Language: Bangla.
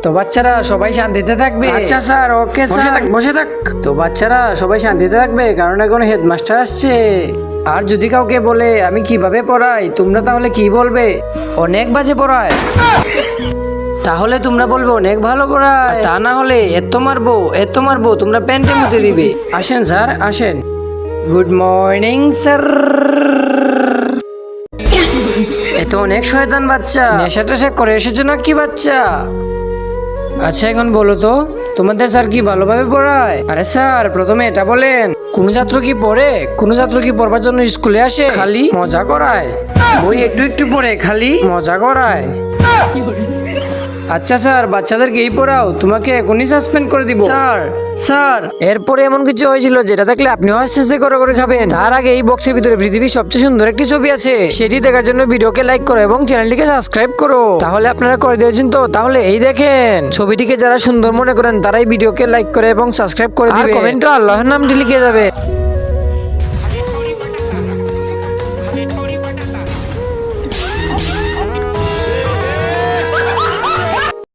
তো বাচ্চারা সবাই শান্তিতে থাকবে। আচ্ছা স্যার, ওকে স্যার, বসে থাক। তো বাচ্চারা সবাই শান্তিতে থাকবে, কারণ এখন হেডমাস্টার আসছে। আর যদি কাউকে বলে আমি কিভাবে পড়াই, তোমরা তাহলে কি বলবে? অনেক বাজে পড়ায়। তাহলে তোমরা বলবে অনেক ভালো পড়ায়। তা না হলে এত মারবো তোমরা প্যান্টে মুতে দিবে। আসেন স্যার, আসেন। Good morning sir. এ তো অনেক শয়তান বাচ্চা, নেশা টেশা করে এসেছো না কি বাচ্চা? আচ্ছা এখন বলো তো, তোমাদের স্যার কি ভালোভাবে পড়ায়? আরে স্যার, প্রথমে এটা বলেন, কোন ছাত্র কি পড়ে? কোন ছাত্র কি পড়বার জন্য স্কুলে আসে? খালি মজা করায়। বই একটু একটু পড়ে খালি মজা করায়। আচ্ছা স্যার, বাচ্চাদেরকে এই পড়াও, তোমাকে এখনই সাসপেন্ড করে দিব। স্যার এরপরে এমন কিছু হয়েছিল যেটা দেখলে আপনিও হাসতে করে খাবেন। তার আগে এই বক্সের ভিতরে পৃথিবীর সবচেয়ে সুন্দর একটি ছবি আছে, সেটি দেখার জন্য ভিডিওকে লাইক করো এবং চ্যানেলটিকে সাবস্ক্রাইব করো। তাহলে আপনারা করে দিয়েছেন তো? তাহলে এই দেখেন, ছবিটিকে যারা সুন্দর মনে করেন তারাই ভিডিওকে লাইক করে এবং সাবস্ক্রাইব করে দিবেন। আর কমেন্টে আল্লাহর নামটি লিখে যাবে।